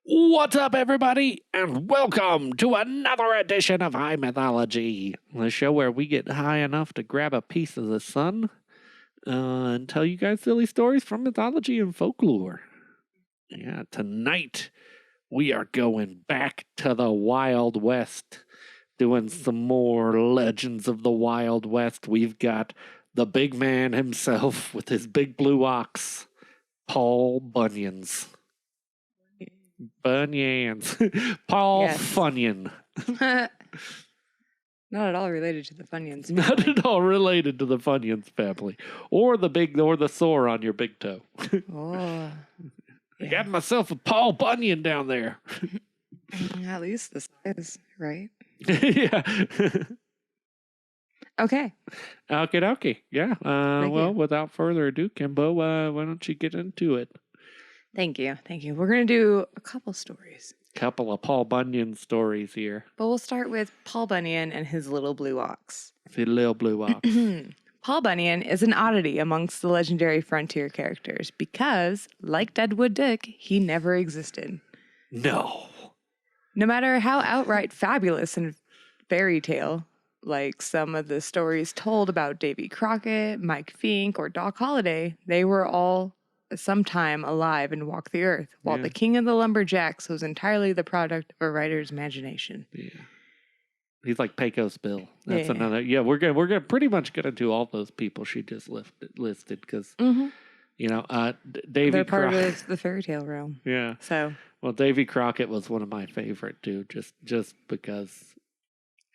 What's up, everybody, and welcome to another edition of High Mythology, the show where we get high enough to grab a piece of the sun and tell you guys silly stories from mythology and folklore. Yeah, tonight we are going back to the Wild West, doing some more Legends of the Wild West. We've got the big man himself with his big blue ox, Paul Bunyans. Bunyans. Paul Yes. Funyan. Not at all related to the Funyuns. Not at all related to the Funyans family. Or the sore on your big toe. Oh. I got myself a Paul Bunyan down there. At least the size, right? Yeah. Okay. Okay. Yeah. Thank you. Without further ado, Kimbo, why don't you get into it? Thank you. We're going to do a couple stories. Couple of Paul Bunyan stories here. But we'll start with Paul Bunyan and his little blue ox. The little blue ox. Paul Bunyan is an oddity amongst the legendary frontier characters because, like Deadwood Dick, he never existed. No. No matter how outright fabulous and fairy tale, like some of the stories told about Davy Crockett, Mike Fink, or Doc Holliday, they were all sometime alive and walked the earth, while the king of the lumberjacks was entirely the product of a writer's imagination. Yeah. He's like Pecos Bill. That's Yeah. another. Yeah, we're gonna pretty much get into all those people she just listed because Davy They're part Crockett. of the fairy tale realm. Yeah. So Well, Davy Crockett was one of my favorite too, just because.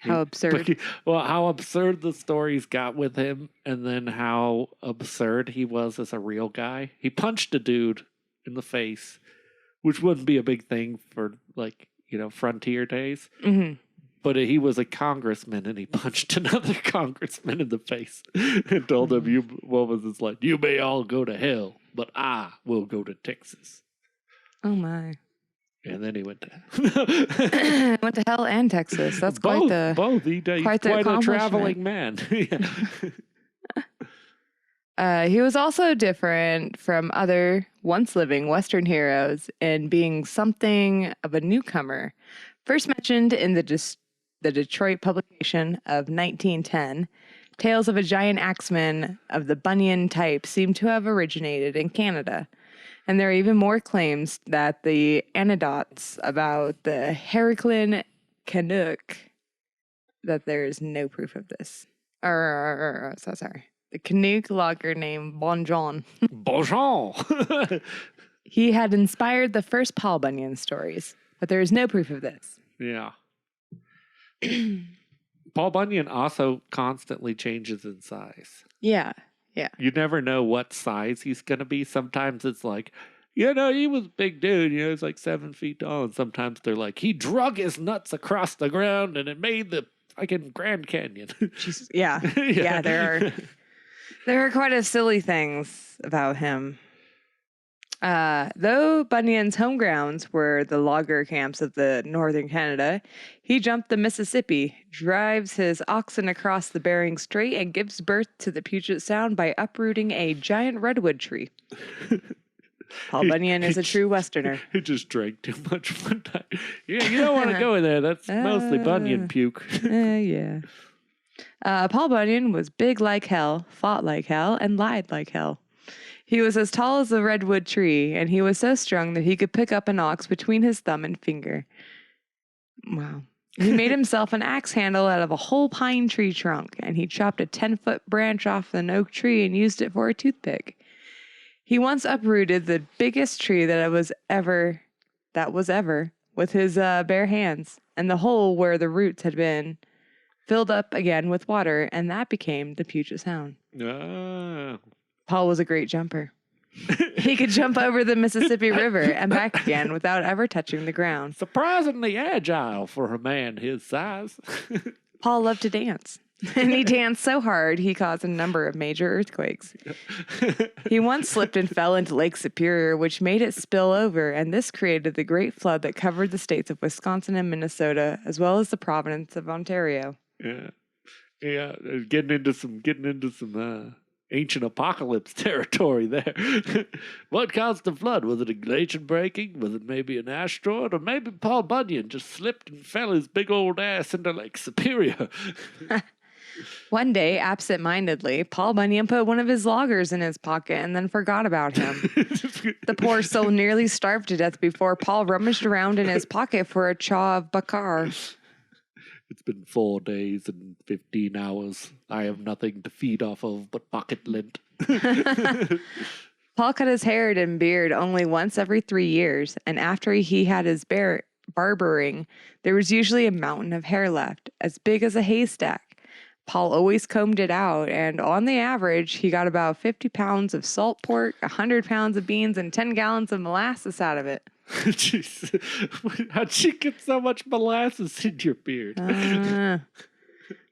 how absurd. How absurd the stories got with him, and then how absurd he was as a real guy. He punched a dude in the face, which wouldn't be a big thing for frontier days. Mm-hmm. But he was a congressman, and he punched another congressman in the face and told him, "You may all go to hell, but I will go to Texas." Oh my. And then he went to Went to hell and Texas. That's both. quite He's the quite a accomplishment. traveling man. He was also different from other once living Western heroes in being something of a newcomer. First mentioned in the Detroit publication of 1910, tales of a giant axeman of the Bunyan type seem to have originated in Canada. And there are even more claims that the anecdotes about the Heraclean Canuck, that there is no proof of this. Sorry. The Canuck logger named Bunyan. Bonjour. He had inspired the first Paul Bunyan stories, but there is no proof of this. Yeah. Paul Bunyan also constantly changes in size. Yeah. You never know what size he's going to be. Sometimes it's like, he was a big dude. He's like 7 feet tall. And sometimes they're like, he drug his nuts across the ground and it made the fucking Grand Canyon. Yeah. Yeah, there are quite a silly things about him. Though Bunyan's home grounds were the logger camps of the northern Canada, he jumped the Mississippi, drives his oxen across the Bering Strait, and gives birth to the Puget Sound by uprooting a giant redwood tree. Paul Bunyan is a true Westerner. He just drank too much one time. Yeah, you don't want to go in there. That's mostly Bunyan puke. Yeah. Paul Bunyan was big like hell, fought like hell, and lied like hell. He was as tall as a redwood tree, and he was so strong that he could pick up an ox between his thumb and finger. Wow. He made himself an axe handle out of a whole pine tree trunk, and he chopped a 10-foot branch off an oak tree and used it for a toothpick. He once uprooted the biggest tree that was ever with his bare hands, and the hole where the roots had been filled up again with water, and that became the Puget Sound. Ah. Paul was a great jumper. He could jump over the Mississippi River and back again without ever touching the ground. Surprisingly agile for a man his size. Paul loved to dance, and he danced so hard he caused a number of major earthquakes. He once slipped and fell into Lake Superior, which made it spill over, and this created the great flood that covered the states of Wisconsin and Minnesota, as well as the province of Ontario. Yeah, getting into some ancient apocalypse territory there. What caused the flood? Was it a glacier breaking? Was it maybe an asteroid? Or maybe Paul Bunyan just slipped and fell his big old ass into Lake Superior? One day, absent-mindedly, Paul Bunyan put one of his loggers in his pocket and then forgot about him. The poor soul nearly starved to death before Paul rummaged around in his pocket for a chaw of bakar. It's been 4 days and 15 hours. I have nothing to feed off of but pocket lint. Paul cut his hair and beard only once every 3 years, and after he had his barbering, there was usually a mountain of hair left, as big as a haystack. Paul always combed it out, and on the average, he got about 50 pounds of salt pork, 100 pounds of beans, and 10 gallons of molasses out of it. Jeez. How'd you get so much molasses in your beard?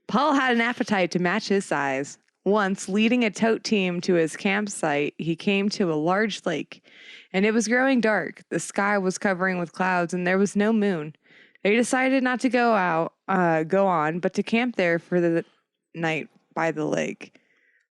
Paul had an appetite to match his size. Once, leading a tote team to his campsite, he came to a large lake, and it was growing dark. The sky was covering with clouds, and there was no moon. They decided not to go on, but to camp there for the night by the lake.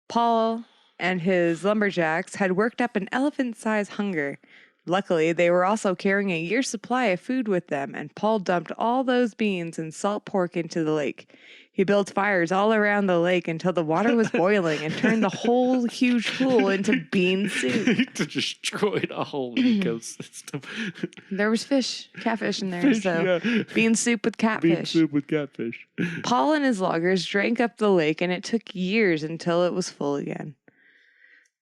Paul and his lumberjacks had worked up an elephant-sized hunger. Luckily, they were also carrying a year's supply of food with them, and Paul dumped all those beans and salt pork into the lake. He built fires all around the lake until the water was boiling and turned the whole huge pool into bean soup. He destroyed a whole ecosystem. There was catfish in there, bean soup with catfish. Bean soup with catfish. Paul and his loggers drank up the lake, and it took years until it was full again.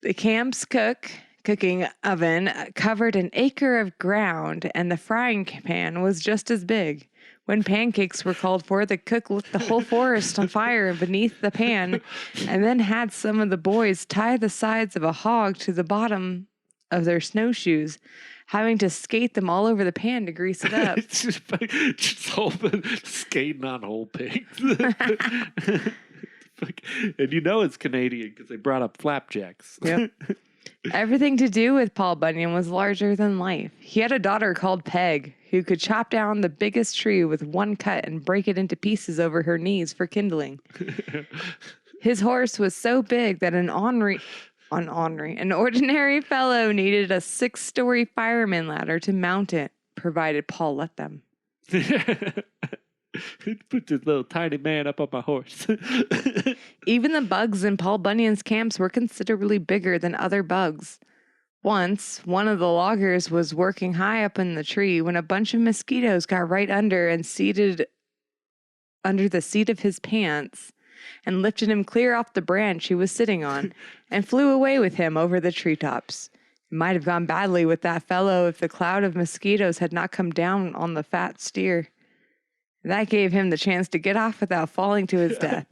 The camp's cooking oven covered an acre of ground, and the frying pan was just as big. When pancakes were called for, the cook lit the whole forest on fire beneath the pan, and then had some of the boys tie the sides of a hog to the bottom of their snowshoes, having to skate them all over the pan to grease it up. just skating on whole pigs. And you know it's Canadian because they brought up flapjacks. Yep. Everything to do with Paul Bunyan was larger than life. He had a daughter called Peg, who could chop down the biggest tree with one cut and break it into pieces over her knees for kindling. His horse was so big that an ordinary fellow needed a 6-story fireman ladder to mount it, provided Paul let them. Put this little tiny man up on my horse. Even the bugs in Paul Bunyan's camps were considerably bigger than other bugs. Once, one of the loggers was working high up in the tree when a bunch of mosquitoes got right under and seated under the seat of his pants and lifted him clear off the branch he was sitting on and flew away with him over the treetops. It might have gone badly with that fellow if the cloud of mosquitoes had not come down on the fat steer. That gave him the chance to get off without falling to his death.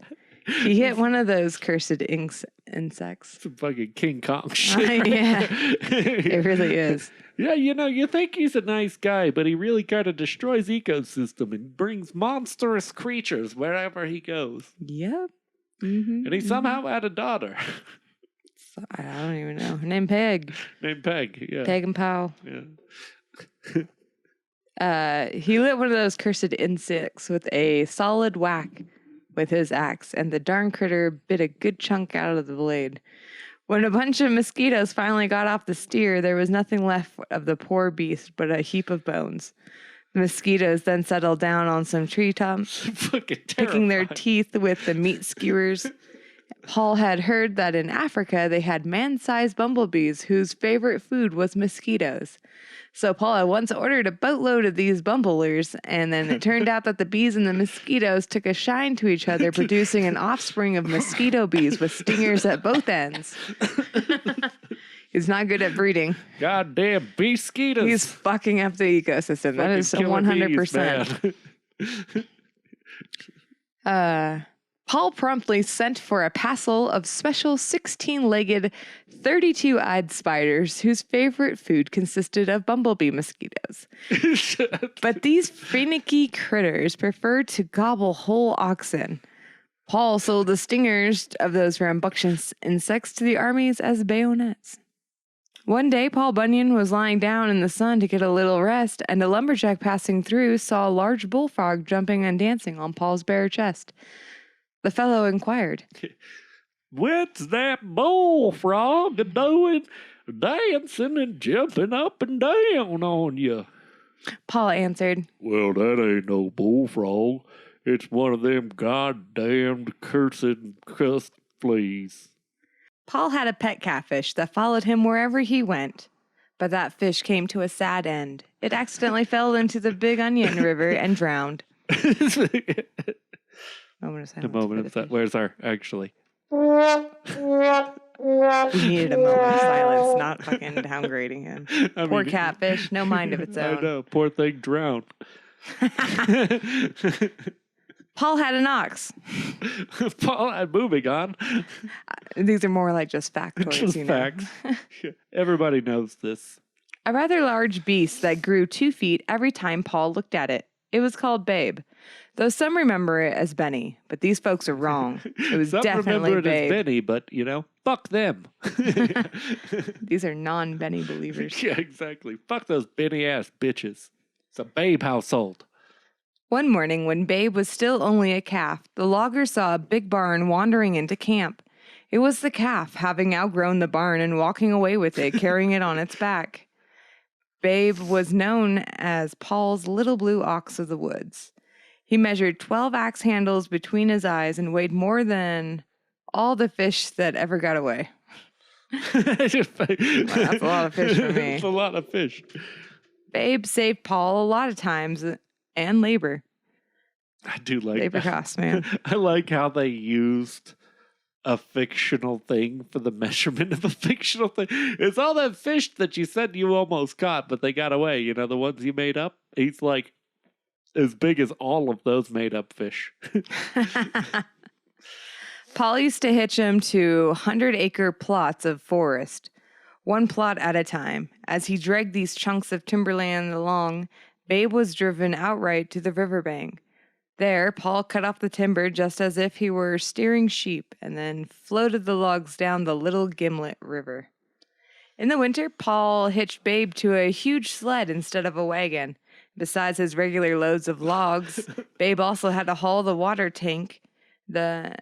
He hit one of those cursed insects. Some fucking King Kong shit. Yeah, it really is. Yeah, you think he's a nice guy, but he really kind of destroys ecosystem and brings monstrous creatures wherever he goes. Yep. Mm-hmm, and he somehow had a daughter. I don't even know. Her name Peg. Named Peg, yeah. Peg and Powell. Yeah. He lit one of those cursed insects with a solid whack with his axe, and the darn critter bit a good chunk out of the blade. When a bunch of mosquitoes finally got off the steer, there was nothing left of the poor beast but a heap of bones. The mosquitoes then settled down on some treetops, picking their teeth with the meat skewers. Paul had heard that in Africa they had man-sized bumblebees whose favorite food was mosquitoes. So Paul had once ordered a boatload of these bumblers, and then it turned out that the bees and the mosquitoes took a shine to each other, producing an offspring of mosquito bees with stingers at both ends. He's not good at breeding. Goddamn bee-skeeters. He's fucking up the ecosystem. That is 100%. Paul promptly sent for a passel of special 16-legged, 32-eyed spiders whose favorite food consisted of bumblebee mosquitoes. But these finicky critters preferred to gobble whole oxen. Paul sold the stingers of those rambunctious insects to the armies as bayonets. One day, Paul Bunyan was lying down in the sun to get a little rest, and a lumberjack passing through saw a large bullfrog jumping and dancing on Paul's bare chest. The fellow inquired, What's that bullfrog doing, dancing and jumping up and down on you? Paul answered, Well, that ain't no bullfrog. It's one of them goddamned cussed fleas. Paul had a pet catfish that followed him wherever he went. But that fish came to a sad end. It accidentally fell into the Big Onion River and drowned. Moment of silence. Where's our actually? We needed a moment of silence, not fucking downgrading him. Poor catfish, no mind of its own. I know, poor thing drowned. Paul had an ox. Paul had moving on. These are more like just factoids, Just facts. Everybody knows this. A rather large beast that grew 2 feet every time Paul looked at it. It was called Babe, though some remember it as Benny, but these folks are wrong. It was some definitely remember it Babe. as Benny, but, fuck them. These are non-Benny believers. Yeah, exactly. Fuck those Benny-ass bitches. It's a Babe household. One morning, when Babe was still only a calf, the loggers saw a big barn wandering into camp. It was the calf, having outgrown the barn and walking away with it, carrying it on its back. Babe was known as Paul's little blue ox of the woods. He measured 12 axe handles between his eyes and weighed more than all the fish that ever got away. That's a lot of fish for me. That's a lot of fish. Babe saved Paul a lot of times and labor. I do like labor that. costs, man. I like how they used a fictional thing for the measurement of a fictional thing. It's all that fish that you said you almost caught, but they got away. The ones you made up. He's like as big as all of those made up fish. Paul used to hitch him to 100-acre plots of forest, one plot at a time. As he dragged these chunks of timberland along, Babe was driven outright to the riverbank. There, Paul cut off the timber just as if he were steering sheep and then floated the logs down the Little Gimlet River. In the winter, Paul hitched Babe to a huge sled instead of a wagon. Besides his regular loads of logs, Babe also had to haul the water tank the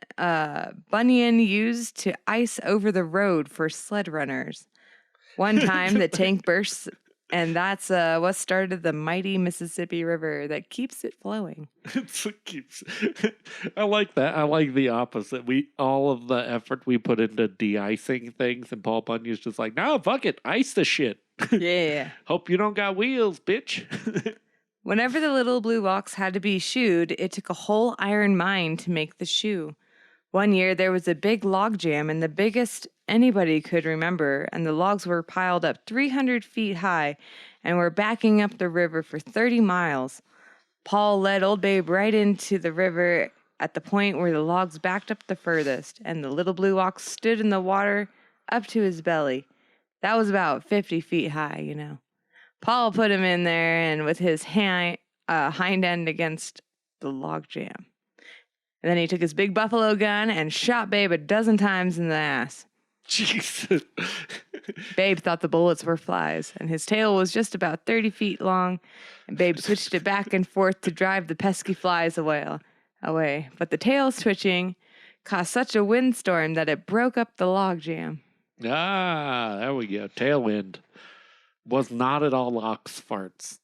Bunyan used to ice over the road for sled runners. One time, the tank burst, and that's what started the mighty Mississippi River that keeps it flowing. I like that. I like the opposite. All of the effort we put into de-icing things, and Paul Bunyan's just like, no, fuck it, ice the shit. Yeah. Hope you don't got wheels, bitch. Whenever the little blue ox had to be shoed, it took a whole iron mine to make the shoe. One year, there was a big log jam, and the biggest anybody could remember, and the logs were piled up 300 feet high and were backing up the river for 30 miles. Paul led old Babe right into the river at the point where the logs backed up the furthest, and the little blue ox stood in the water up to his belly. That was about 50 feet high, Paul put him in there and with his hind end against the log jam. And then he took his big buffalo gun and shot Babe a dozen times in the ass. Jesus. Babe thought the bullets were flies, and his tail was just about 30 feet long, and Babe switched it back and forth to drive the pesky flies away. But the tail's twitching caused such a windstorm that it broke up the log jam. Ah, there we go. Tailwind. Was not at all ox farts.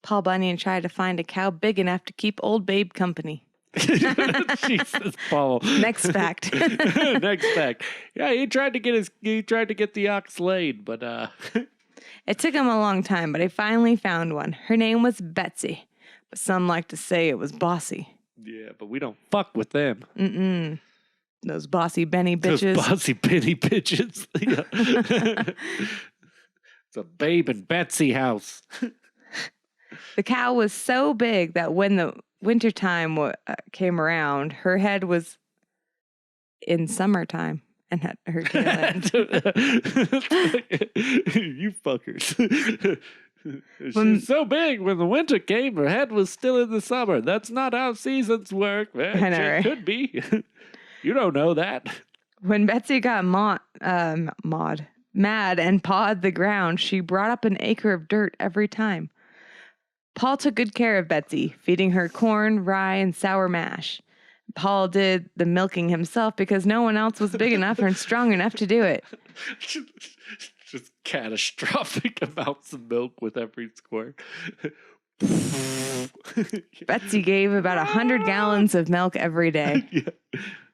Paul Bunyan tried to find a cow big enough to keep old Babe company. Jesus, Paul. Next fact. Next fact. Yeah, he tried to get the ox laid, but It took him a long time, but he finally found one. Her name was Betsy, but some like to say it was Bossy. Yeah, but we don't fuck with them. Mm-mm. Those bossy Benny bitches. Those bossy Benny bitches. It's a Babe and Betsy house. The cow was so big that when the wintertime came around, her head was in summertime and had her tail end. You fuckers. She's so big when the winter came, her head was still in the summer. That's not how seasons work. Well, I know, right? Could be. You don't know that. When Betsy got mad and pawed the ground, she brought up an acre of dirt every time. Paul took good care of Betsy, feeding her corn, rye, and sour mash. Paul did the milking himself because no one else was big enough and strong enough to do it. Just catastrophic amounts of milk with every squirt. Betsy gave about 100 gallons of milk every day. Yeah.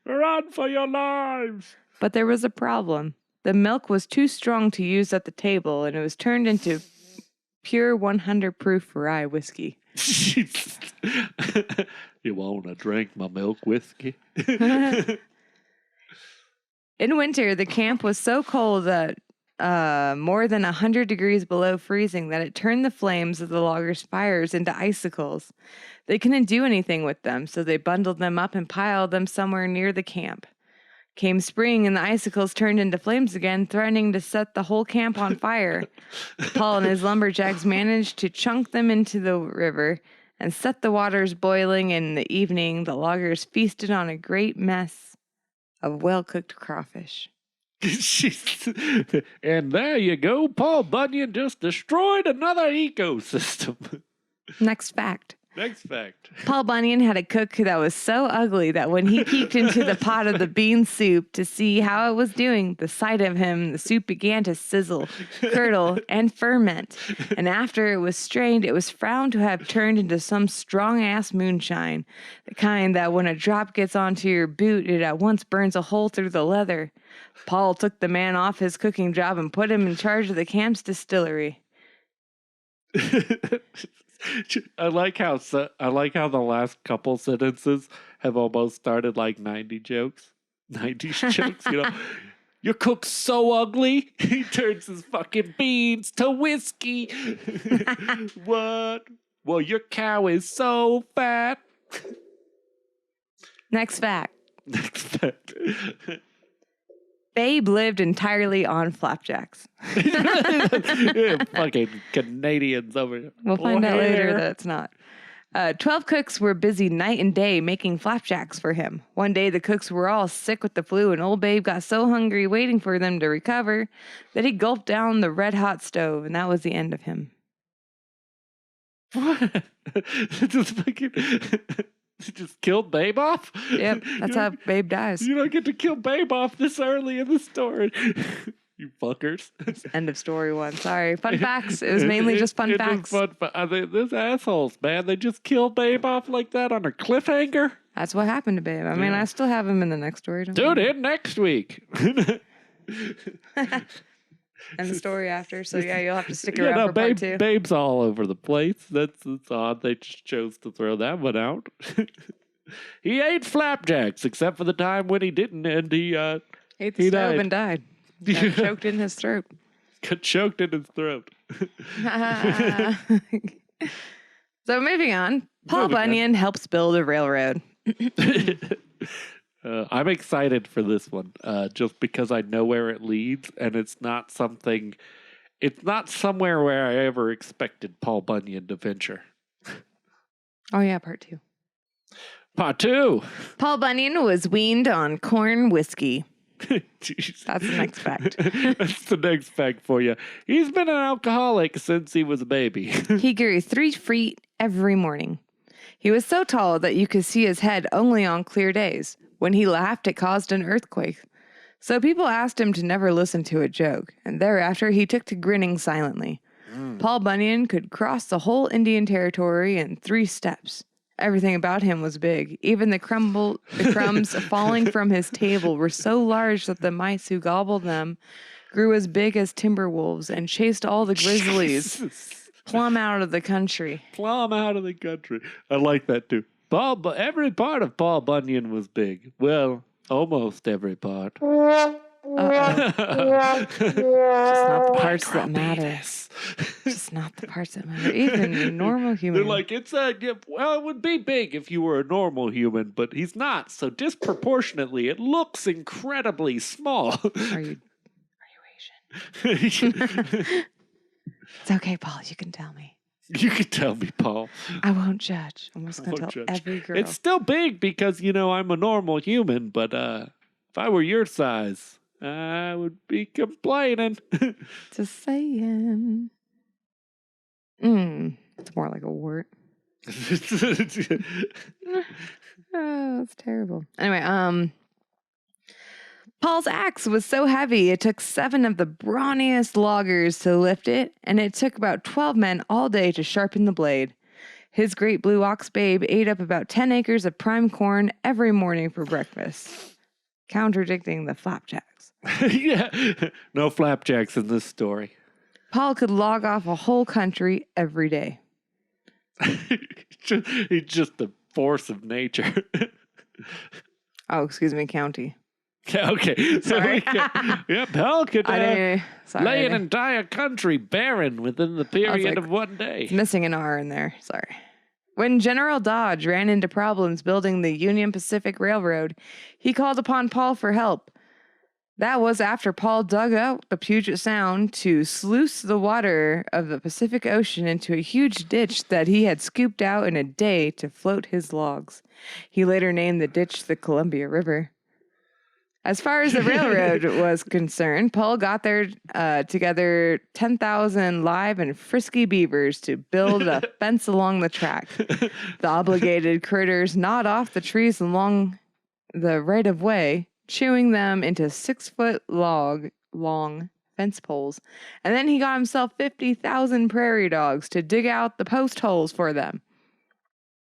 Run for your lives! But there was a problem. The milk was too strong to use at the table, and it was turned into pure 100 proof rye whiskey. You want to drink my milk whiskey? In winter, the camp was so cold that more than 100 degrees below freezing that it turned the flames of the loggers' fires into icicles. They couldn't do anything with them, so they bundled them up and piled them somewhere near the camp. Came spring, and the icicles turned into flames again, threatening to set the whole camp on fire. Paul and his lumberjacks managed to chunk them into the river and set the waters boiling. In the evening, the loggers feasted on a great mess of well-cooked crawfish. And there you go. Paul Bunyan just destroyed another ecosystem. Next fact. Next fact. Paul Bunyan had a cook that was so ugly that when he peeked into the pot of the bean soup to see how it was doing, the sight of him, the soup began to sizzle, curdle, and ferment. And after it was strained, it was found to have turned into some strong-ass moonshine, the kind that when a drop gets onto your boot, it at once burns a hole through the leather. Paul took the man off his cooking job and put him in charge of the camp's distillery. I like how the last couple sentences have almost started like 90s jokes, you know. Your cook's so ugly, he turns his fucking beans to whiskey. What? Well, your cow is so fat. Next fact. Next fact. Babe lived entirely on flapjacks. Yeah, fucking Canadians over here. We'll find out later that it's not. 12 cooks were busy night and day making flapjacks for him. One day the cooks were all sick with the flu, and old Babe got so hungry waiting for them to recover that he gulped down the red-hot stove, and that was the end of him. What? Just killed Babe off? Yep, that's how Babe dies. You don't get to kill Babe off this early in the story. You fuckers. End of story one. Sorry. Fun facts. It was mainly just fun facts. This assholes, man. They just kill Babe off like that on a cliffhanger. That's what happened to Babe. I mean, I still have him in the next story. Tune in next week. And the story after. So yeah, you'll have to stick around for part two. Babe's all over the place. That's odd. They just chose to throw that one out. He ate flapjacks, except for the time when he didn't, and he ate the stove and died. Got choked in his throat. Got choked in his throat. So moving on, Paul Bunyan helps build a railroad. I'm excited for this one, just because I know where it leads, and it's not somewhere where I ever expected Paul Bunyan to venture. Oh yeah, part two. Part two. Paul Bunyan was weaned on corn whiskey. Jeez. That's the next fact. That's the next fact for you. He's been an alcoholic since he was a baby. He grew 3 feet every morning. He was so tall that you could see his head only on clear days. When he laughed, it caused an earthquake. So people asked him to never listen to a joke, and thereafter he took to grinning silently. Paul Bunyan could cross the whole Indian Territory in 3 steps. Everything about him was big. Even the crumbs falling from his table were so large that the mice who gobbled them grew as big as timber wolves and chased all the grizzlies plumb out of the country. Plumb out of the country. I like that too. Every part of Paul Bunyan was big. Well, almost every part. Just not the parts that matter. Just not the parts that matter. Even a normal human. They're like, it would be big if you were a normal human, but he's not. So disproportionately, it looks incredibly small. Are you Asian? It's okay, Paul. You can tell me. You can tell me, Paul. I won't judge. I'm just going to tell every girl. It's still big because, I'm a normal human, but if I were your size, I would be complaining. Just saying. It's more like a wart. Oh, that's terrible. Anyway, Paul's axe was so heavy it took 7 of the brawniest loggers to lift it, and it took about 12 men all day to sharpen the blade. His great blue ox babe ate up about 10 acres of prime corn every morning for breakfast, contradicting the flapjacks. Yeah, no flapjacks in this story. Paul could log off a whole country every day. He's just the force of nature. Oh, excuse me, county. Okay. Sorry. Yeah, Paul could lay Sorry. an entire country barren within the period of one day. It's missing an R in there. Sorry. When General Dodge ran into problems building the Union Pacific Railroad, he called upon Paul for help. That was after Paul dug out the Puget Sound to sluice the water of the Pacific Ocean into a huge ditch that he had scooped out in a day to float his logs. He later named the ditch the Columbia River. As far as the railroad was concerned, Paul got there together 10,000 live and frisky beavers to build a fence along the track. The obligated critters gnawed off the trees along the right-of-way, chewing them into 6-foot long fence poles. And then he got himself 50,000 prairie dogs to dig out the post holes for them.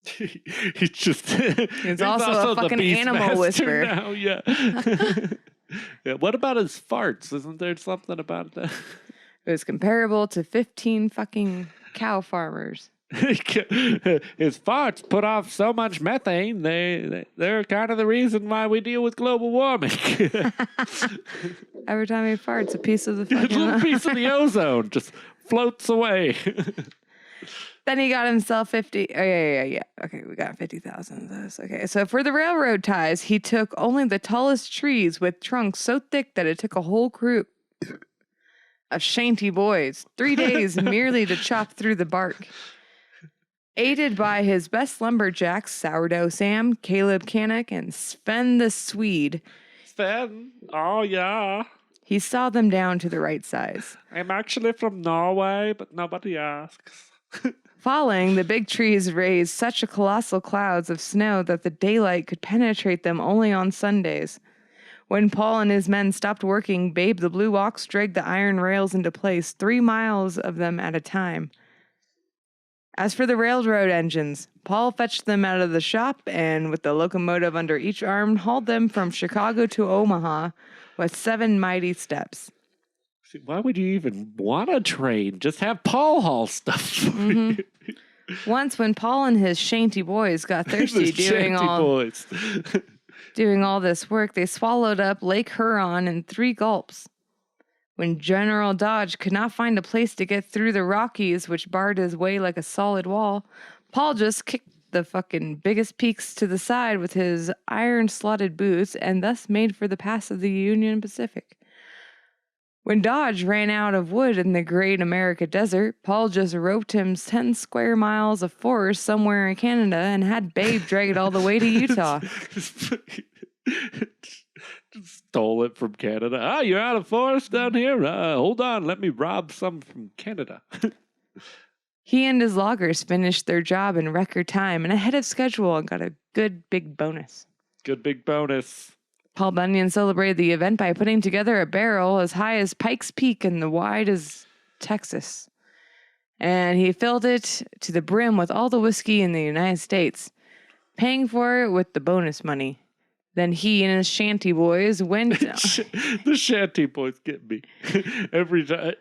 He's also a fucking animal whisperer. Now, yeah. Yeah. What about his farts? Isn't there something about that? It was comparable to 15 fucking cow farmers. His farts put off so much methane. They're kind of the reason why we deal with global warming. Every time he farts, a piece of the A fucking little piece of the ozone just floats away. Then he got himself 50. Oh, yeah. Okay, we got 50,000 of those. Okay, so for the railroad ties, he took only the tallest trees with trunks so thick that it took a whole crew of shanty boys 3 days merely to chop through the bark. Aided by his best lumberjacks, Sourdough Sam, Caleb Cannock, and Sven the Swede. Sven? Oh, yeah. He saw them down to the right size. I'm actually from Norway, but nobody asks. Falling, the big trees raised such a colossal clouds of snow that the daylight could penetrate them only on Sundays. When Paul and his men stopped working, Babe the Blue Ox dragged the iron rails into place, 3 miles of them at a time. As for the railroad engines, Paul fetched them out of the shop and, with the locomotive under each arm, hauled them from Chicago to Omaha with 7 mighty steps. Why would you even want a train? Just have Paul haul stuff for you. Once, when Paul and his shanty boys got thirsty doing all this work, they swallowed up Lake Huron in 3 gulps. When General Dodge could not find a place to get through the Rockies, which barred his way like a solid wall, Paul just kicked the fucking biggest peaks to the side with his iron-slotted boots and thus made for the pass of the Union Pacific. When Dodge ran out of wood in the Great America Desert, Paul just roped him 10 square miles of forest somewhere in Canada and had Babe drag it all the way to Utah. Stole it from Canada. Ah, you're out of forest down here? Hold on, let me rob some from Canada. He and his loggers finished their job in record time and ahead of schedule and got a good big bonus. Good big bonus. Paul Bunyan celebrated the event by putting together a barrel as high as Pikes Peak and as wide as Texas. And he filled it to the brim with all the whiskey in the United States, paying for it with the bonus money. Then he and his shanty boys went... The shanty boys get me. Every time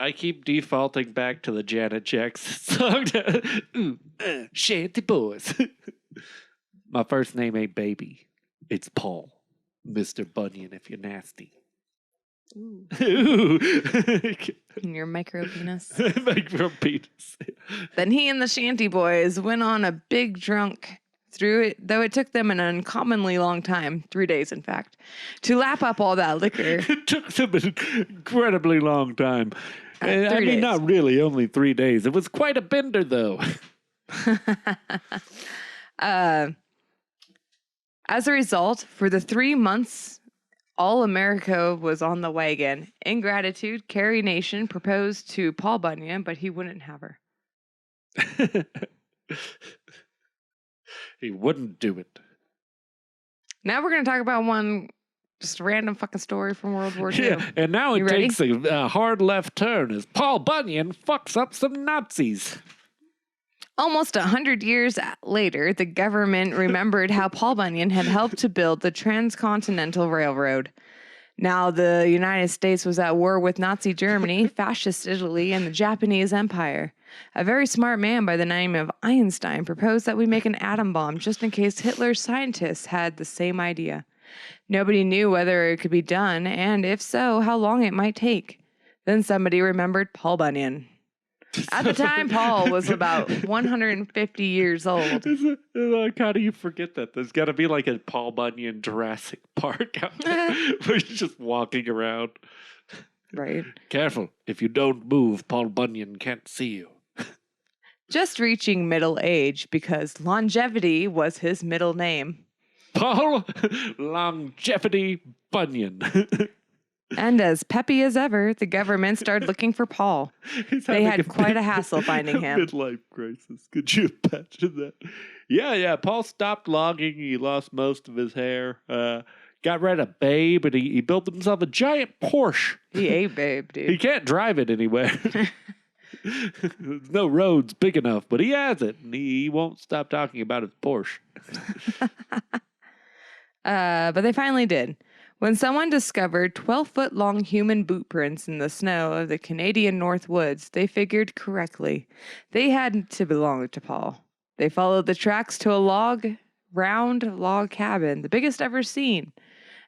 I keep defaulting back to the Janet Jackson song. Shanty boys. My first name ain't Baby. It's Paul. Mr. Bunyan, if you're nasty. Ooh. Ooh. Your micro penis. Micro penis. Then he and the shanty boys went on a big drunk through it, though it took them an uncommonly long time, 3 days in fact, to lap up all that liquor. It took them an incredibly long time. 3 I mean, days. not really, only 3 days. It was quite a bender, though. As a result, for the 3 months, all America was on the wagon. In gratitude, Carrie Nation proposed to Paul Bunyan, but he wouldn't have her. He wouldn't do it. Now we're going to talk about one just random fucking story from World War II. Yeah, and now You it ready? takes a hard left turn as Paul Bunyan fucks up some Nazis. Almost 100 years later, the government remembered how Paul Bunyan had helped to build the Transcontinental Railroad. Now, the United States was at war with Nazi Germany, Fascist Italy, and the Japanese Empire. A very smart man by the name of Einstein proposed that we make an atom bomb just in case Hitler's scientists had the same idea. Nobody knew whether it could be done, and if so, how long it might take. Then somebody remembered Paul Bunyan. At the time, Paul was about 150 years old. How do you forget that? There's got to be like a Paul Bunyan Jurassic Park out there where he's just walking around. Right. Careful. If you don't move, Paul Bunyan can't see you. Just reaching middle age because longevity was his middle name. Paul Longevity Bunyan. And as peppy as ever, the government started looking for Paul. They had quite a hassle finding him. Midlife crisis. Could you imagine that? Yeah. Paul stopped logging. He lost most of his hair. Got rid of Babe, and he built himself a giant Porsche. He ate Babe, dude. He can't drive it anywhere. There's no roads big enough, but he has it, and he won't stop talking about his Porsche. But they finally did. When someone discovered 12-foot-long human boot prints in the snow of the Canadian North Woods, they figured correctly. They had to belong to Paul. They followed the tracks to a round log cabin, the biggest ever seen,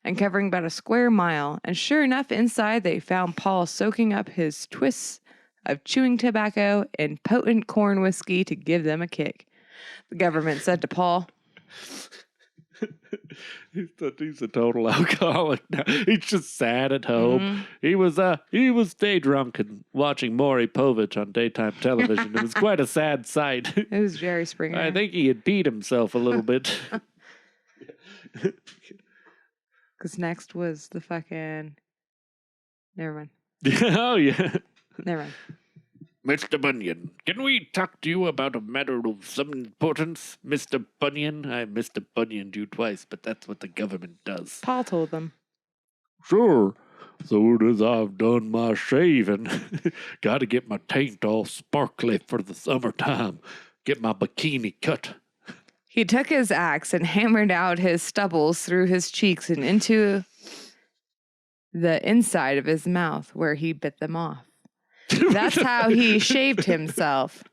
and covering about a square mile. And sure enough, inside they found Paul soaking up his twists of chewing tobacco and potent corn whiskey to give them a kick. The government said to Paul, He's a total alcoholic now. He's just sad at home. He was stay drunk and watching Maury Povich on daytime television. It was quite a sad sight. it was Jerry Springer. I think he had peed himself a little bit. Because next was the fucking... Never mind. Oh, yeah. Never mind. Mr. Bunyan, can we talk to you about a matter of some importance? Mr. Bunyan? I Mr. Bunyaned you twice, but that's what the government does. Paul told them. Sure. Soon as I've done my shaving, gotta get my taint all sparkly for the summertime. Get my bikini cut. He took his axe and hammered out his stubbles through his cheeks and into the inside of his mouth where he bit them off. That's how he shaved himself.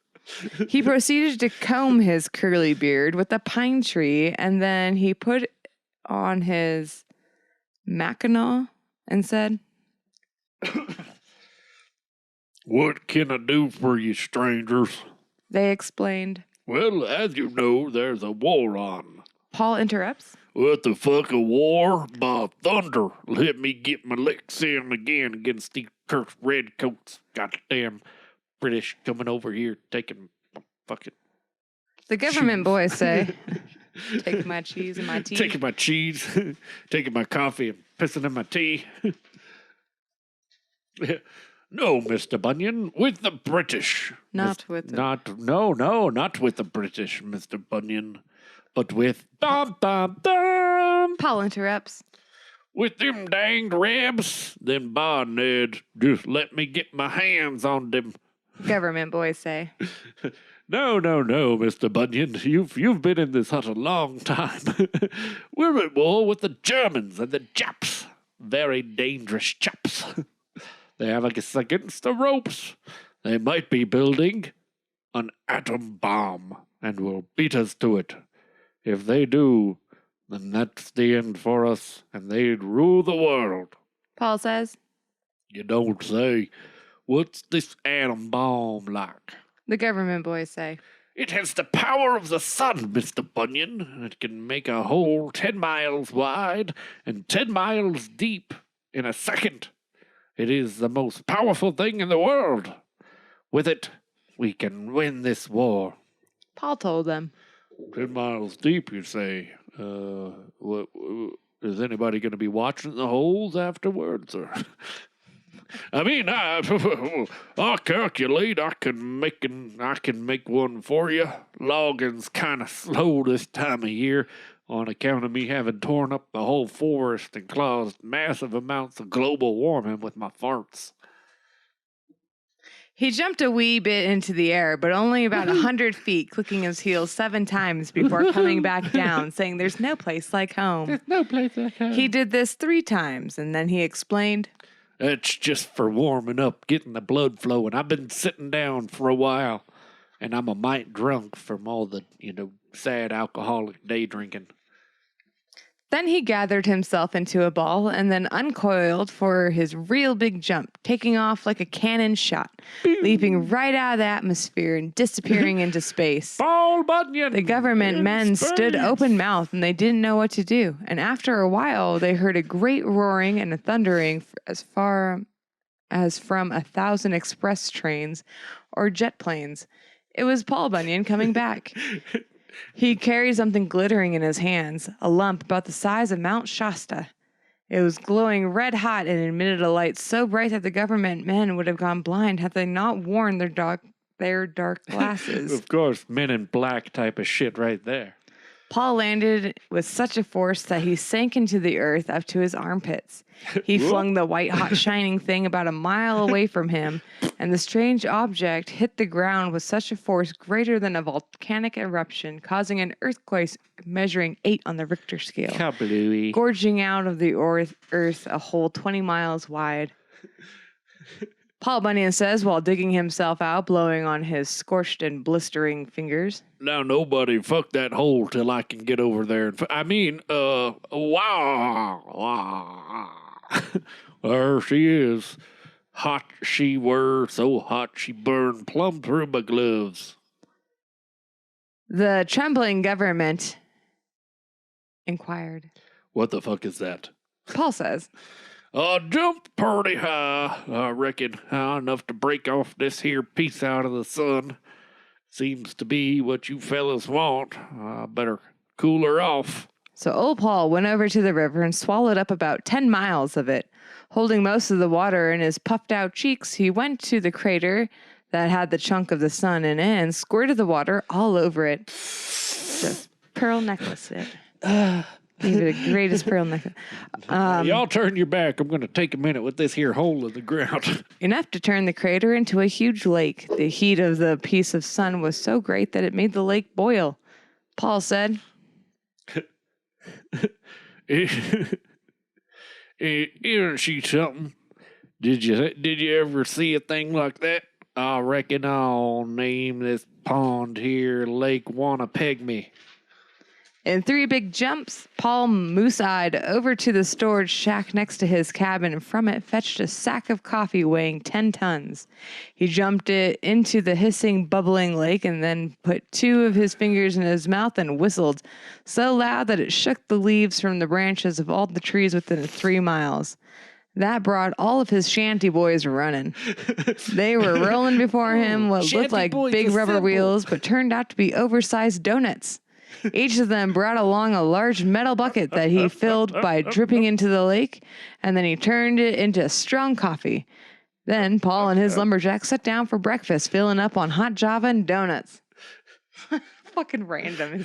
He proceeded to comb his curly beard with a pine tree, and then he put on his mackinaw and said, What can I do for you, strangers? They explained. Well, as you know, there's a war on. Paul interrupts. What the fuck, a war? By thunder, let me get my licks in again against these cursed redcoats. Goddamn British coming over here taking my fucking... The government boys say, taking my cheese and my tea. Taking my cheese, taking my coffee and pissing in my tea. No, Mr. Bunyan, with the British. Not with the... Not with the British, Mr. Bunyan. But with Paul interrupts. With them danged rebs, then by Ned, just let me get my hands on them. Government boys say. No, Mr. Bunyan. You've been in this hut a long time. We're at war with the Germans and the Japs. Very dangerous chaps. They have us against the ropes. They might be building an atom bomb and will beat us to it. If they do, then that's the end for us, and they'd rule the world. Paul says. You don't say. What's this atom bomb like? The government boys say. It has the power of the sun, Mr. Bunyan. It can make a hole 10 miles wide and 10 miles deep in a second. It is the most powerful thing in the world. With it, we can win this war. Paul told them. 10 miles deep, you say? Is anybody going to be watching the holes afterwards? Or I mean, I calculate I can make one for you. Logging's kind of slow this time of year on account of me having torn up the whole forest and caused massive amounts of global warming with my farts. He jumped a wee bit into the air, but only about 100 feet, clicking his heels 7 times before coming back down, saying there's no place like home. There's no place like home. He did this 3 times, and then he explained, It's just for warming up, getting the blood flowing. I've been sitting down for a while, and I'm a mite drunk from all the, sad alcoholic day drinking. Then he gathered himself into a ball and then uncoiled for his real big jump, taking off like a cannon shot, leaping right out of the atmosphere and disappearing into space. Paul Bunyan! The government men stood open-mouthed and they didn't know what to do. And after a while, they heard a great roaring and a thundering as far as from 1,000 express trains or jet planes. It was Paul Bunyan coming back. He carried something glittering in his hands, a lump about the size of Mount Shasta. It was glowing red hot and emitted a light so bright that the government men would have gone blind had they not worn their dark glasses. Of course, Men in Black type of shit right there. Paul landed with such a force that he sank into the earth up to his armpits. He flung the white hot shining thing about a mile away from him, and the strange object hit the ground with such a force greater than a volcanic eruption, causing an earthquake measuring 8 on the Richter scale, Kablooey. gorging out of the earth a hole 20 miles wide. Paul Bunyan says while digging himself out, blowing on his scorched and blistering fingers. Now nobody fuck that hole till I can get over there. Wow. There she is. Hot she were, so hot she burned plumb through my gloves. The trembling government inquired. What the fuck is that? Paul says, Jumped pretty high, I reckon. High enough to break off this here piece out of the sun. Seems to be what you fellas want. I better cool her off. So old Paul went over to the river and swallowed up about 10 miles of it. Holding most of the water in his puffed out cheeks, he went to the crater that had the chunk of the sun in it and squirted the water all over it. Just pearl necklace it. Maybe the greatest pearl necklace. Y'all turn your back. I'm going to take a minute with this here hole in the ground. Enough to turn the crater into a huge lake. The heat of the piece of sun was so great that it made the lake boil. Paul said, Isn't she something? Did you ever see a thing like that? I reckon I'll name this pond here Lake Wannapegme. In 3 big jumps, Paul moose-eyed over to the storage shack next to his cabin and from it fetched a sack of coffee weighing 10 tons. He jumped it into the hissing, bubbling lake and then put 2 of his fingers in his mouth and whistled so loud that it shook the leaves from the branches of all the trees within 3 miles. That brought all of his shanty boys running. They were rolling before him what looked like big rubber wheels, but turned out to be oversized donuts. Each of them brought along a large metal bucket that he filled by dripping into the lake, and then he turned it into strong coffee. Then Paul and his lumberjack sat down for breakfast, filling up on hot Java and donuts. Fucking random.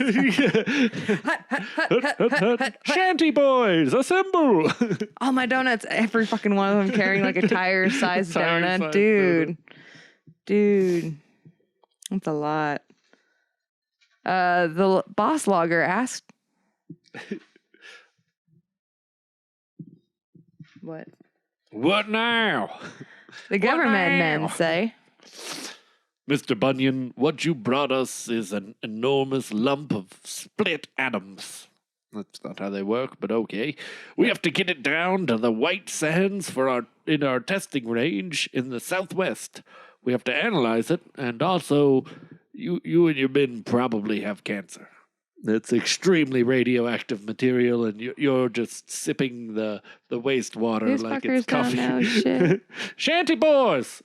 Shanty boys, assemble! All my donuts, every fucking one of them carrying like a tire-sized donut. Dude. That's a lot. The boss logger asked, What? What now? The government men say, Mr. Bunyan, what you brought us is an enormous lump of split atoms. That's not how they work, but okay. We have to get it down to the white sands in our testing range in the southwest. We have to analyze it, and also, you and your men probably have cancer. It's extremely radioactive material, and you're just sipping the wastewater These like fuckers it's coffee. don't know shit. Shanty boys!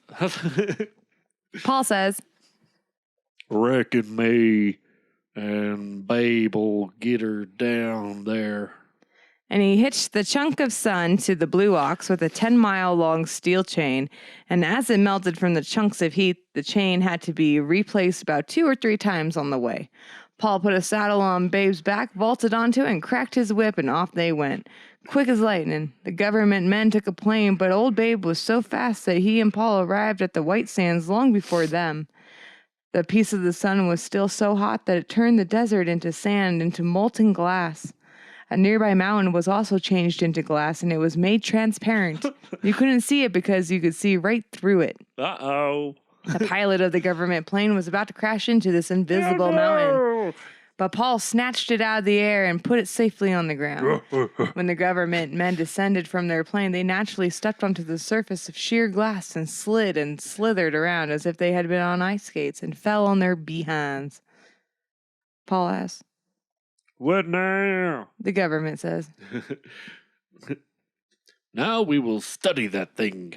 Paul says, Reckon me and Babe'll get her down there. And he hitched the chunk of sun to the blue ox with a 10-mile-long steel chain, and as it melted from the chunks of heat, the chain had to be replaced about 2 or 3 times on the way. Paul put a saddle on Babe's back, vaulted onto it, and cracked his whip, and off they went. Quick as lightning. The government men took a plane, but old Babe was so fast that he and Paul arrived at the White Sands long before them. The piece of the sun was still so hot that it turned the desert into sand, into molten glass. A nearby mountain was also changed into glass, and it was made transparent. You couldn't see it because you could see right through it. Uh-oh. The pilot of the government plane was about to crash into this invisible mountain, but Paul snatched it out of the air and put it safely on the ground. When the government men descended from their plane, they naturally stepped onto the surface of sheer glass and slid and slithered around as if they had been on ice skates and fell on their behinds. Paul asked, "What now?" The government says. "Now we will study that thing."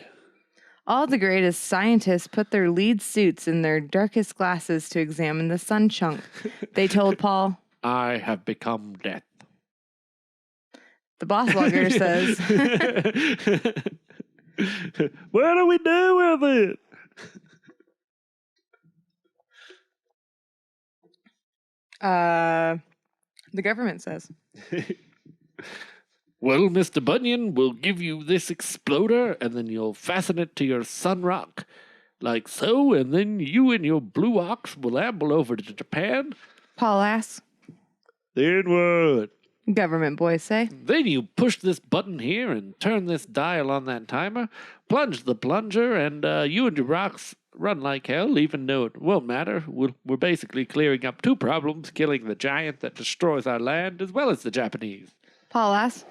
All the greatest scientists put their lead suits and their darkest glasses to examine the sun chunk. They told Paul, "I have become death." The boss logger says, "What do we do with it?" The government says, "Well, Mr. Bunyan, we'll give you this exploder, and then you'll fasten it to your sun rock, like so, and then you and your blue ox will amble over to Japan." Paul asks, "Then what?" Government boys say, "Then you push this button here and turn this dial on that timer, plunge the plunger, and you and your rocks run like hell, even though it won't matter. We're basically clearing up 2 problems, killing the giant that destroys our land, as well as the Japanese." Paul asks,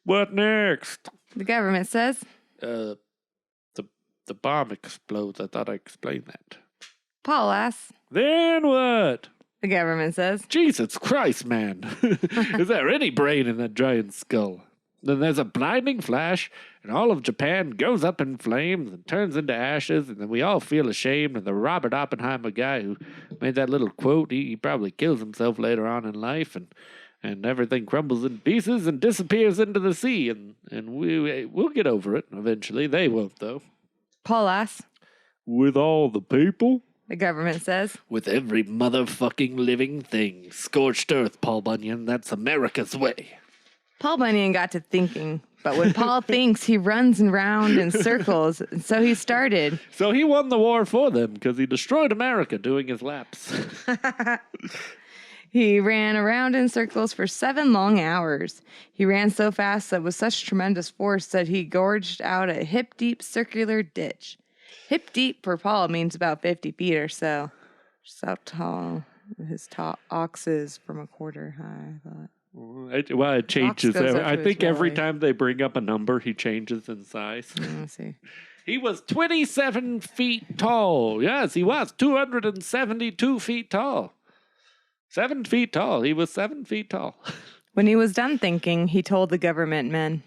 "What next?" The government says, The bomb explodes. I thought I explained that. Paul asks, Then what? The government says, Jesus Christ, man. Is there any brain in that giant skull? Then there's a blinding flash, and all of Japan goes up in flames and turns into ashes, and then we all feel ashamed, and the Robert Oppenheimer guy who made that little quote, he probably kills himself later on in life, and everything crumbles in pieces and disappears into the sea, and we'll get over it eventually. They won't, though. Paul asks, With all the people? The government says, With every motherfucking living thing. Scorched earth, Paul Bunyan. That's America's way. Paul Bunyan got to thinking, but when Paul thinks, he runs around in circles, and so he started. So he won the war for them because he destroyed America doing his laps. He ran around in circles for 7 long hours. He ran so fast that with such tremendous force that he gorged out a hip-deep circular ditch. Hip-deep for Paul means about 50 feet or so. Just how tall his ox is from a quarter high, I thought. Well, it changes. goes up I to think his every belly. time they bring up a number, he changes in size. Let's see. He was 27 feet tall. Yes, he was 272 feet tall. 7 feet tall. He was 7 feet tall. When he was done thinking, he told the government men,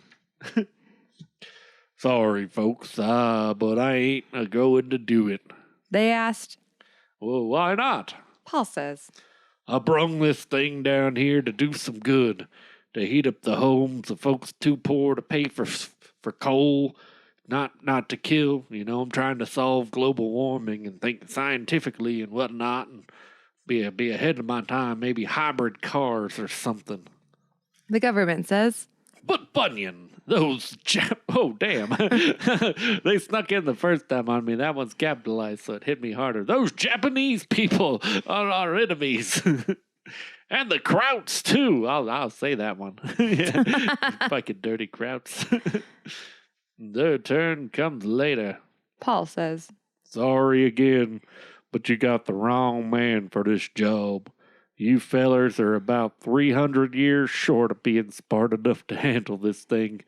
Sorry, folks, but I ain't a-going to do it. They asked, Well, why not? Paul says, I brung this thing down here to do some good, to heat up the homes of folks too poor to pay for coal, not to kill. You know, I'm trying to solve global warming and think scientifically and whatnot, and be ahead of my time. Maybe hybrid cars or something. The government says, But Bunyan, those oh damn, they snuck in the first time on me. That one's capitalized, so it hit me harder. Those Japanese people are our enemies, and the Krauts too. I'll say that one. Yeah. Fucking dirty Krauts. Their turn comes later. Paul says, Sorry again, but you got the wrong man for this job. You fellers are about 300 years short of being smart enough to handle this thing.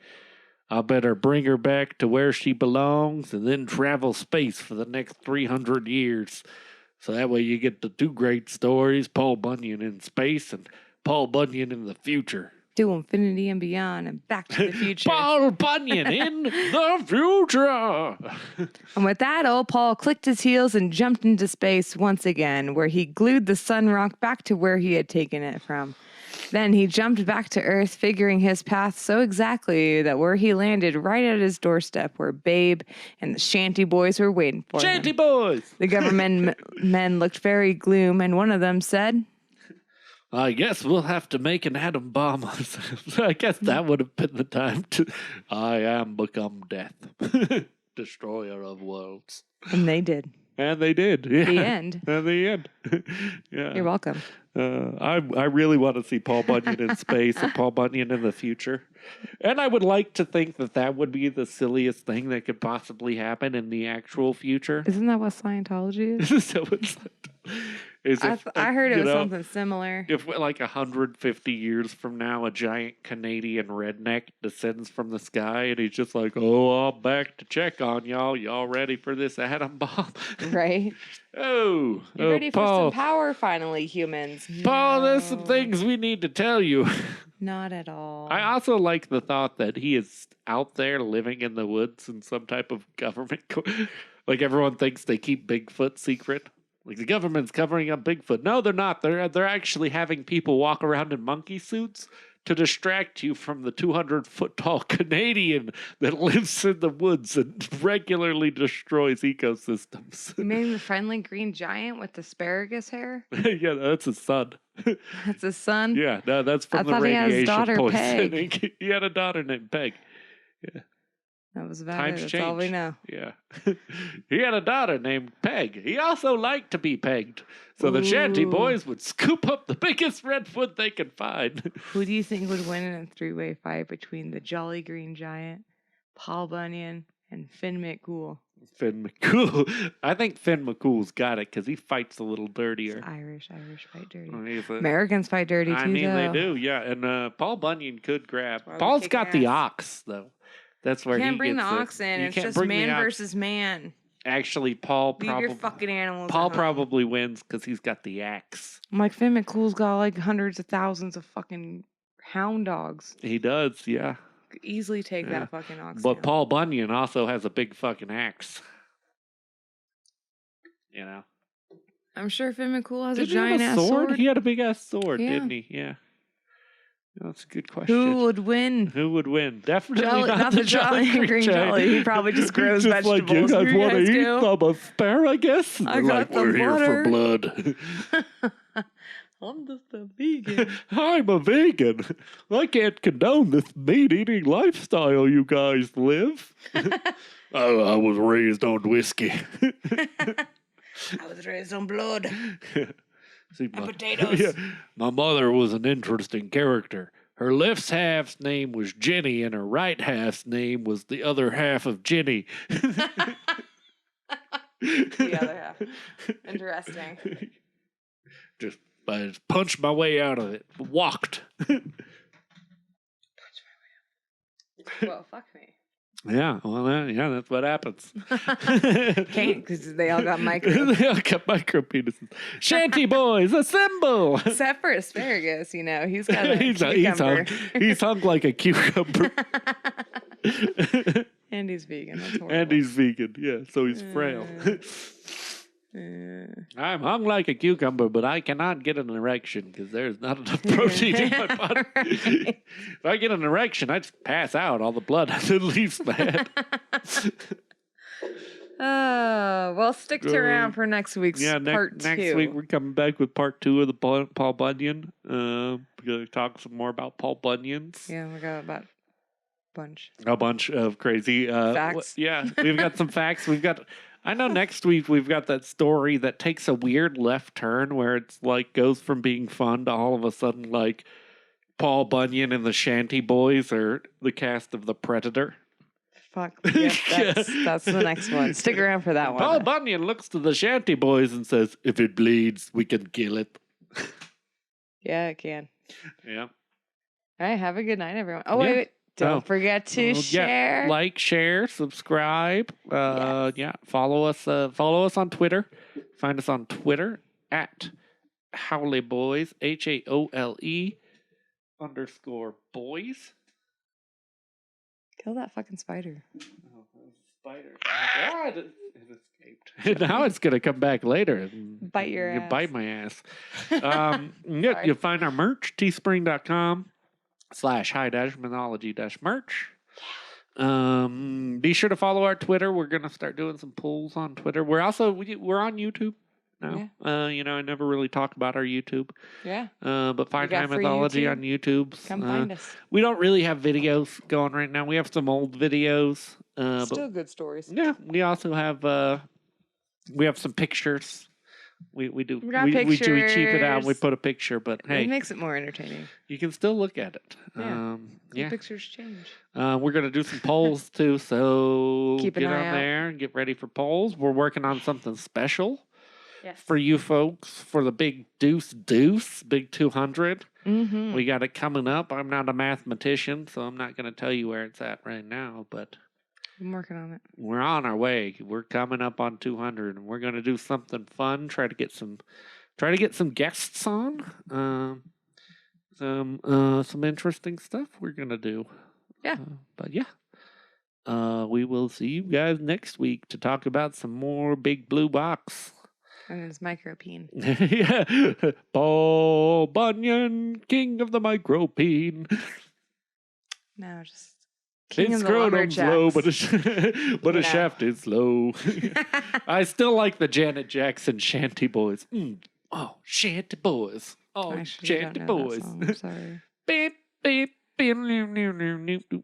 I better bring her back to where she belongs and then travel space for the next 300 years. So that way you get the 2 great stories, Paul Bunyan in space and Paul Bunyan in the future. to infinity and beyond and back to the future. Paul Bunyan in the future! And with that, old Paul clicked his heels and jumped into space once again, where he glued the sun rock back to where he had taken it from. Then he jumped back to Earth, figuring his path so exactly that where he landed right at his doorstep where Babe and the Shanty Boys were waiting for Shanty him. Boys! The government men looked very gloom, and one of them said, I guess we'll have to make an atom bomb ourselves. I guess that would have been the time to... I am become death. Destroyer of worlds. and they did. And they did. Yeah. The end. And the end. Yeah. You're welcome. I really want to see Paul Bunyan in space and Paul Bunyan in the future. And I would like to think that that would be the silliest thing that could possibly happen in the actual future. Isn't that what Scientology is? So it's I heard it was something similar. If like 150 years from now, a giant Canadian redneck descends from the sky and he's just like, "Oh, I'm back to check on y'all. Y'all ready for this atom bomb?" Right? Oh, You ready for Paul, some power finally, humans? Paul, there's some No, things we need to tell you. Not at all. I also like the thought that he is out there living in the woods in some type of government. Like everyone thinks they keep Bigfoot secret. Like the government's covering up Bigfoot. No, they're not. They're actually having people walk around in monkey suits to distract you from the 200-foot tall Canadian that lives in the woods and regularly destroys ecosystems. You mean the friendly green giant with asparagus hair? Yeah, that's his son. That's his son? Yeah, no, that's from I the thought he had his radiation daughter, poisoning. Peg. He had a daughter named Peg. That was about Times it. That's change. all we know. Yeah. He had a daughter named Peg. He also liked to be pegged. So the Shanty Ooh. Boys would scoop up the biggest redwood they could find. Who do you think would win in a three-way fight between the Jolly Green Giant, Paul Bunyan, and Finn McCool? Finn McCool. I think Finn McCool's got it because he fights a little dirtier. It's Irish fight dirty. He's a- Americans fight dirty too, I mean, though. they do, yeah. And Paul Bunyan could grab. Well, Paul's kick got the ass. ox, though. That's where You can't he bring the gets ox in. You It's can't just bring the man ox. versus man. Actually, Paul Leave your probably fucking animals Paul at home. probably wins because he's got the axe. I'm like, Finn McCool's got like hundreds of thousands of fucking hound dogs. He does, yeah. Could easily take Yeah. that fucking ox But down. Paul Bunyan also has a big fucking axe. You know. I'm sure Finn McCool has a Didn't he have giant ass sword. He had a big ass sword, Yeah. didn't he? Yeah. That's a good question. Who would win? Who would win? Definitely Jolly, not the Jolly Green Jolly. He probably just grows Just like, vegetables. you guys Here want to eat go. some asparagus? I They're got like, the we're here for butter." blood. I'm just a vegan. I'm a vegan. I can't condone this meat-eating lifestyle you guys live. I was raised on whiskey. I was raised on blood. See, And potatoes. Yeah, my mother was an interesting character. Her left half's name was Jenny, and her right half's name was the other half of Jenny. The other half. Interesting. I just punched my way out of it. Walked. Well, fuck me. Yeah, well, that's what happens. Can't because they all got micro. They all got micro penises. Shanty boys, assemble! Except for asparagus, you know, he's got a he's cucumber. hung. He's hung like a cucumber. And he's vegan. That's horrible. And he's vegan, yeah, so he's frail. I'm hung like a cucumber, but I cannot get an erection because there's not enough protein in my body. Right. If I get an erection, I just pass out. All the blood leaves my head. Well, stick around for next week's part 2. Next week we're coming back with part 2 of the Paul Bunyan. We're going to talk some more about Paul Bunyans. Yeah, we got about A bunch of crazy facts. Yeah, we've got some facts. I know next week we've got that story that takes a weird left turn where it's like goes from being fun to all of a sudden like Paul Bunyan and the Shanty Boys are the cast of The Predator. Fuck. Yep, that's the next one. Stick around for that one. Paul Bunyan looks to the Shanty Boys and says, "If it bleeds, we can kill it." Yeah, it can. Yeah. All right, have a good night, everyone. Oh, wait. Don't forget to share. Yeah, like, share, subscribe. Yes. Yeah, follow us on Twitter. Find us on Twitter at Howley Boys, HAOLE _boys. Kill that fucking spider. Oh, spider. Oh my God. It escaped. Now it's going to come back later and Bite your ass. Bite my ass. You'll find our merch, teespring.com/high-mythology-merch. Be sure to follow our Twitter. We're going to start doing some polls on Twitter. We're on YouTube now. Yeah. I never really talk about our YouTube. Yeah. But find got High free Mythology YouTube? on YouTube. Come find us. We don't really have videos going right now. We have some old videos. Still good stories. Yeah, we also have we have some pictures. We do We got we cheap it out. pictures. We put a picture, but hey, It makes it more entertaining. you can still look at it. Yeah. The pictures change. We're gonna do some polls too, so Keep an get eye on out. there and get ready for polls. We're working on something special Yes. for you folks for the big big 200. Mm-hmm. We got it coming up. I'm not a mathematician, so I'm not gonna tell you where it's at right now, but I'm working on it. we're on our way. We're coming up on 200, and we're going to do something fun. Try to get some guests on. Some interesting stuff we're going to do. Yeah. But yeah. We will see you guys next week to talk about some more Big Blue Box. And it's micropene. Yeah. Paul Bunyan, king of the micropene. No, just king It's of the scrotum slow, lumberjacks. but a No. shaft is slow. I still like the Janet Jackson Shanty Boys. Oh, Shanty I Boys. Oh, actually Shanty don't know that Boys. song. I'm sorry. Beep, beep, beep,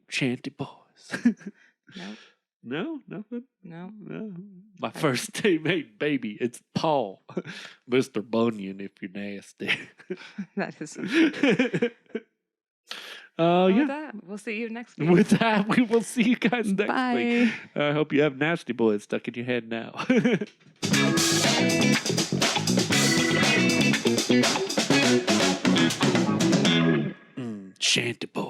Shanty Boys. Nope. No, nothing. No. No. My first teammate, baby, it's Paul, Mr. Bunyan. If you're nasty. That is. Yeah. With that, we'll see you next week. With that, we will see you guys next Bye. week. I hope you have nasty boys stuck in your head now. Shanty boy.